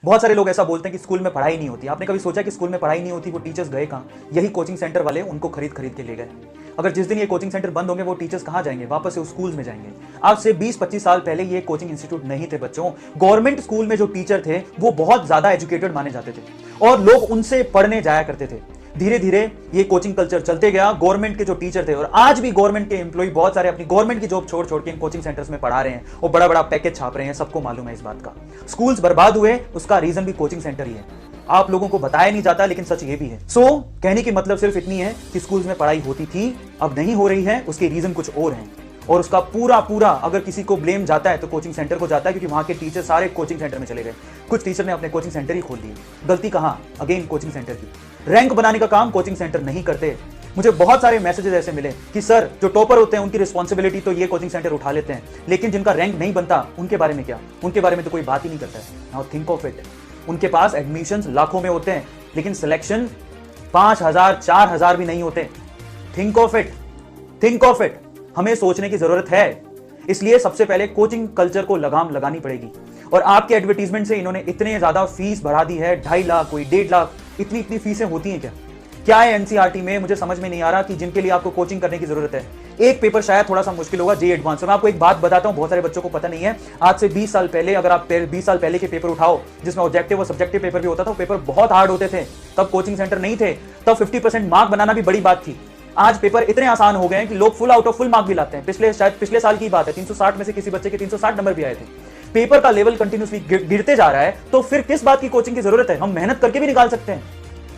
बहुत सारे लोग ऐसा बोलते हैं कि स्कूल में पढ़ाई नहीं होती। आपने कभी सोचा कि स्कूल में पढ़ाई नहीं होती, वो टीचर्स गए कहाँ? यही कोचिंग सेंटर वाले उनको खरीद खरीद के ले गए। अगर जिस दिन ये कोचिंग सेंटर बंद होंगे, वो टीचर्स कहाँ जाएंगे? वापस से स्कूल्स में जाएंगे। आज से 20-25 साल पहले ये कोचिंग इंस्टीट्यूट नहीं थे बच्चों। गवर्नमेंट स्कूल में जो टीचर थे वो बहुत ज्यादा एजुकेटेड माने जाते थे और लोग उनसे पढ़ने जाया करते थे। धीरे धीरे ये कोचिंग कल्चर चलते गया। गवर्नमेंट के जो टीचर थे, और आज भी गवर्नमेंट के एम्प्लॉय बहुत सारे अपनी गवर्नमेंट की जॉब छोड़ छोड़ के इन कोचिंग सेंटर्स में पढ़ा रहे हैं और बड़ा बड़ा पैकेज छाप रहे हैं। सबको मालूम है इस बात का। स्कूल्स बर्बाद हुए, उसका रीजन भी कोचिंग सेंटर ही है। आप लोगों को बताया नहीं जाता, लेकिन सच ये भी है। कहने की मतलब सिर्फ इतनी है कि स्कूल्स में पढ़ाई होती थी, अब नहीं हो रही है। उसके रीजन कुछ और हैं और उसका पूरा अगर किसी को ब्लेम जाता है तो कोचिंग सेंटर को जाता है, क्योंकि वहां के टीचर सारे कोचिंग सेंटर में चले गए। कुछ टीचर ने अपने कोचिंग सेंटर ही खोल दिए। गलती कहां? अगेन कोचिंग सेंटर की। रैंक बनाने का काम कोचिंग सेंटर नहीं करते। मुझे बहुत सारे मैसेजेस ऐसे मिले कि सर, जो टॉपर होते हैं उनकी रिस्पॉन्सिबिलिटी तो ये कोचिंग सेंटर उठा लेते हैं, लेकिन जिनका रैंक नहीं बनता उनके बारे में क्या? उनके बारे में तो कोई बात ही नहीं करता है। Now think of it. उनके पास एडमिशंस लाखों में होते हैं, लेकिन सिलेक्शन 5,000 4,000 भी नहीं होते। Think of it, think of it. हमें सोचने की जरूरत है। इसलिए सबसे पहले कोचिंग कल्चर को लगाम लगानी पड़ेगी। और आपके एडवर्टीजमेंट से इन्होंने इतने ज्यादा फीस बढ़ा दी है, 2.5 लाख, कोई 1.5 लाख। इतनी फीसें होती हैं क्या है एनसीईआरटी में? मुझे समझ में नहीं आ रहा कि जिनके लिए आपको कोचिंग करने की जरूरत है। एक पेपर शायद थोड़ा सा मुश्किल होगा, जे एडवांस। मैं आपको एक बात बताता हूं, बहुत सारे बच्चों को पता नहीं है। आज से 20 साल पहले, अगर आप 20 साल पहले के पेपर उठाओ जिसमें ऑब्जेक्टिव और सब्जेक्टिव पेपर भी होता था, पेपर बहुत हार्ड होते थे। तब कोचिंग सेंटर नहीं थे, तब 50% मार्क बनाना भी बड़ी बात थी। आज पेपर इतने आसान हो गए हैं कि लोग full out of full mark भी लाते हैं। पिछले साल की बात है, 360 में से किसी बच्चे के 360 नंबर भी आए थे। पेपर का लेवल कंटिन्यूसली गिरते जा रहा है, तो फिर किस बात की कोचिंग की जरूरत है? हम मेहनत करके भी निकाल सकते हैं।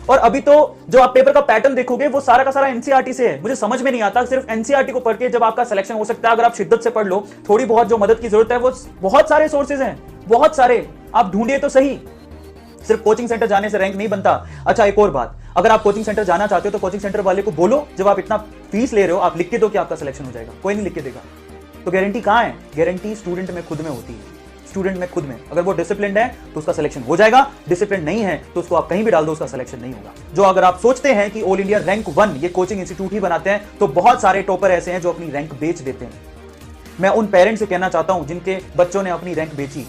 और अभी तो जो आप पेपर का पैटर्न देखोगे वो सारा का सारा एनसीईआरटी से है। मुझे समझ में नहीं आता, सिर्फ एनसीईआरटी को पढ़ के जब आपका सिलेक्शन हो सकता है, अगर आप शिद्दत से पढ़ लो, थोड़ी बहुत जो मदद की जरूरत है, वो बहुत सारे सोर्सेज हैं, बहुत सारे। आप ढूंढिए तो सही। सिर्फ कोचिंग सेंटर जाने से रैंक नहीं बनता। अच्छा, एक और बात, अगर आप कोचिंग सेंटर जाना चाहते हो तो कोचिंग सेंटर वाले को बोलो, जब आप इतना फीस ले रहे हो, आप लिख के दो कि आपका सिलेक्शन हो जाएगा। कोई नहीं लिख के देगा। तो गारंटी कहां है? गारंटी स्टूडेंट में खुद में होती है। स्टूडेंट में खुद में, अगर वो डिसिप्लिन्ड है तो उसका सिलेक्शन हो जाएगा। डिसिप्लिन नहीं है तो उसको आप कहीं भी डाल दो, उसका सिलेक्शन नहीं होगा। जो अगर आप सोचते हैं कि ऑल इंडिया रैंक 1 ये कोचिंग इंस्टीट्यूट ही बनाते हैं, तो बहुत सारे टॉपर ऐसे हैं जो अपनी रैंक बेच देते हैं। मैं उन पेरेंट्स से कहना चाहता हूं जिनके बच्चों ने अपनी रैंक बेची।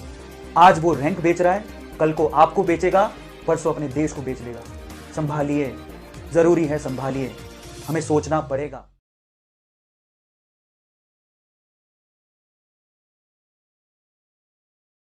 आज वो रैंक बेच रहा है, कल को आपको बेचेगा, परसों अपने देश को बेच देगा। संभालिए, जरूरी है, संभालिए। हमें सोचना पड़ेगा।